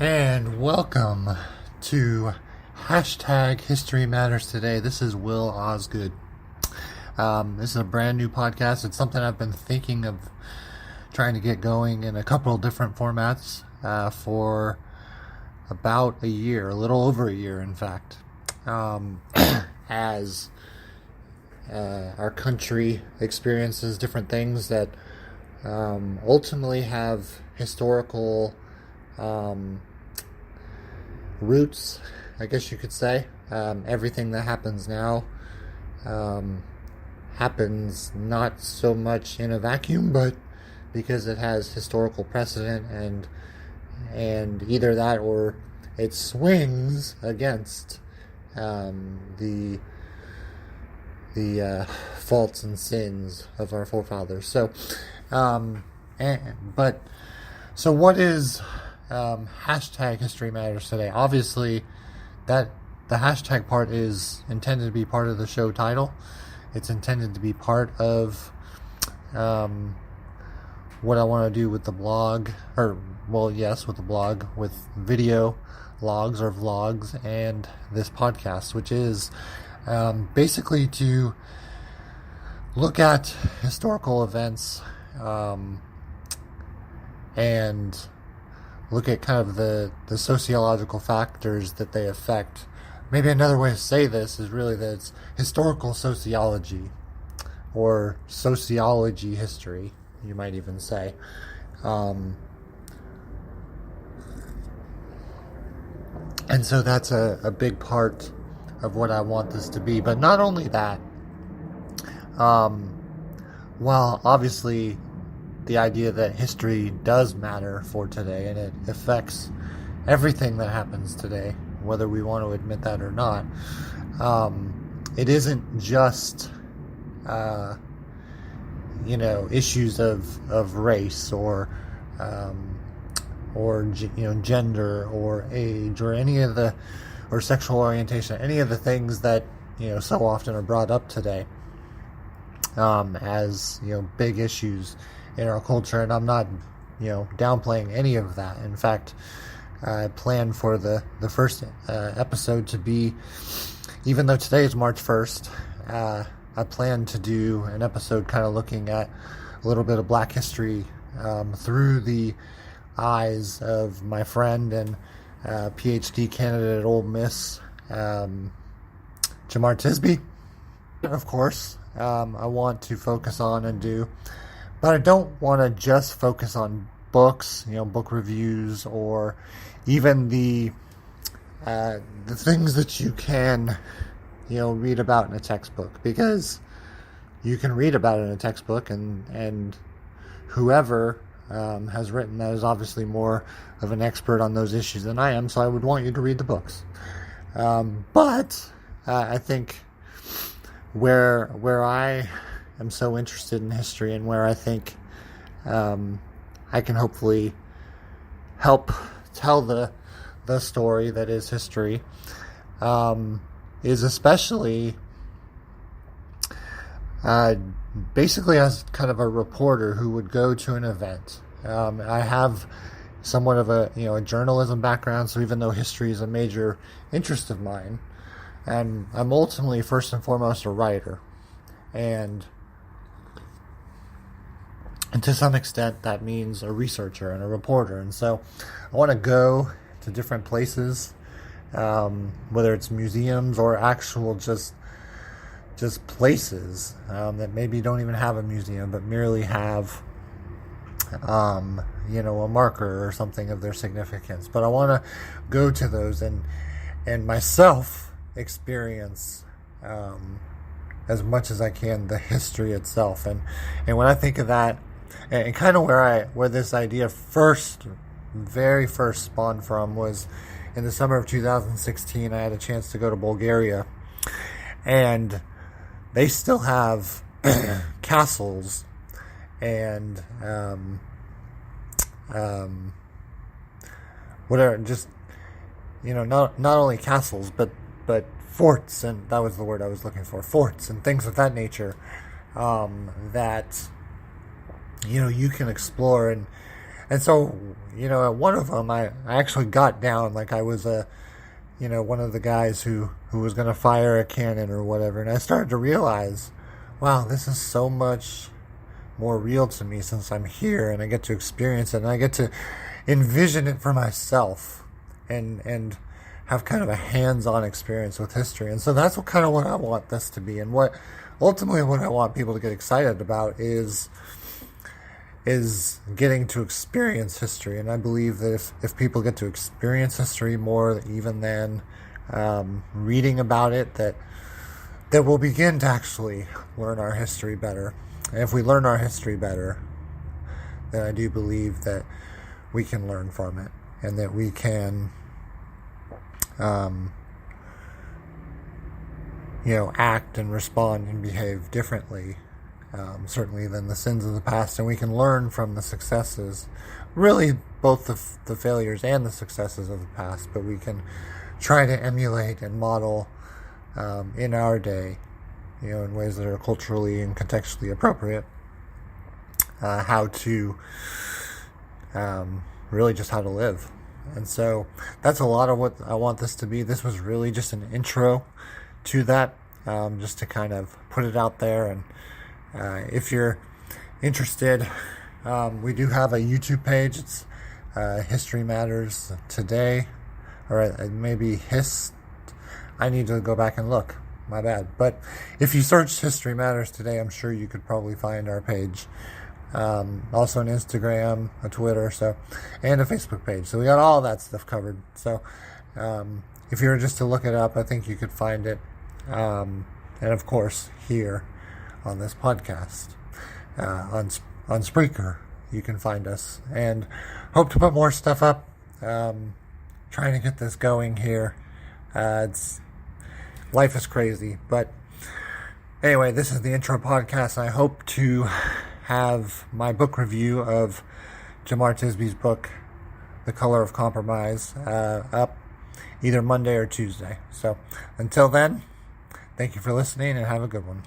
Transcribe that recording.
And welcome to hashtag History Matters Today. This is Will Osgood. This is a brand new podcast. It's something I've been thinking of trying to get going in a couple of different formats for about a year, a little over a year, in fact, as our country experiences different things that ultimately have historical roots, I guess you could say. Everything that happens now happens not so much in a vacuum, but because it has historical precedent, and either that or it swings against the faults and sins of our forefathers. So what is hashtag History Matters Today? Obviously, that the hashtag part is intended to be part of the show title. It's intended to be part of what I want to do with the blog, with the blog, with video logs or vlogs, and this podcast, which is basically to look at historical events and look at kind of the sociological factors that they affect. Maybe another way to say this is really that it's historical sociology, or sociology history, you might even say. And so that's a big part of what I want this to be. But not only that, while obviously the idea that history does matter for today and it affects everything that happens today, whether we want to admit that or not, it isn't just issues of race or gender or age or or sexual orientation, any of the things that so often are brought up today as big issues in our culture. And I'm not downplaying any of that. In fact, I plan for the first episode to be, even though today is March 1st, I plan to do an episode kind of looking at a little bit of Black history through the eyes of my friend and PhD candidate at Ole Miss, Jamar Tisby. Of course, I want to focus on and do, but I don't want to just focus on books, book reviews, or even the things that you can, read about in a textbook, because you can read about it in a textbook, and whoever has written that is obviously more of an expert on those issues than I am, so I would want you to read the books. But I think where I am so interested in history, and where I think I can hopefully help tell the story that is history, is especially basically as kind of a reporter who would go to an event. I have somewhat of a journalism background, so even though history is a major interest of mine, I'm ultimately first and foremost a writer, and to some extent that means a researcher and a reporter. And so I want to go to different places, whether it's museums or actual just places that maybe don't even have a museum, but merely have a marker or something of their significance. But I want to go to those and myself experience as much as I can the history itself. And when I think of that, and kind of where this idea very first spawned from, was in the summer of 2016. I had a chance to go to Bulgaria, and they still have castles and whatever, just not only castles but forts, and that was the word I was looking for, forts and things of that nature, that you can explore. And And so, at one of them, I actually got down like I was one of the guys who was going to fire a cannon or whatever. And I started to realize, wow, this is so much more real to me since I'm here and I get to experience it and I get to envision it for myself and have kind of a hands-on experience with history. And so that's what I want this to be. And what I want people to get excited about is getting to experience history. And I believe that if people get to experience history more even than reading about it, that we'll begin to actually learn our history better. And if we learn our history better, then I do believe that we can learn from it and that we can act and respond and behave differently, certainly than the sins of the past, and we can learn from the successes, really both the failures and the successes of the past, but we can try to emulate and model in our day, in ways that are culturally and contextually appropriate, how to really just how to live. And so that's a lot of what I want this to be. This was really just an intro to that, just to kind of put it out there. And if you're interested, we do have a YouTube page. It's History Matters Today, or maybe I need to go back and look. My bad. But if you search History Matters Today, I'm sure you could probably find our page. Also an Instagram, a Twitter, and a Facebook page. So we got all that stuff covered. So if you were just to look it up, I think you could find it. And of course, here on this podcast, on Spreaker, you can find us. And hope to put more stuff up. Trying to get this going here. Life is crazy. But anyway, this is the intro podcast. I hope to have my book review of Jemar Tisby's book, The Color of Compromise, up either Monday or Tuesday. So until then, thank you for listening and have a good one.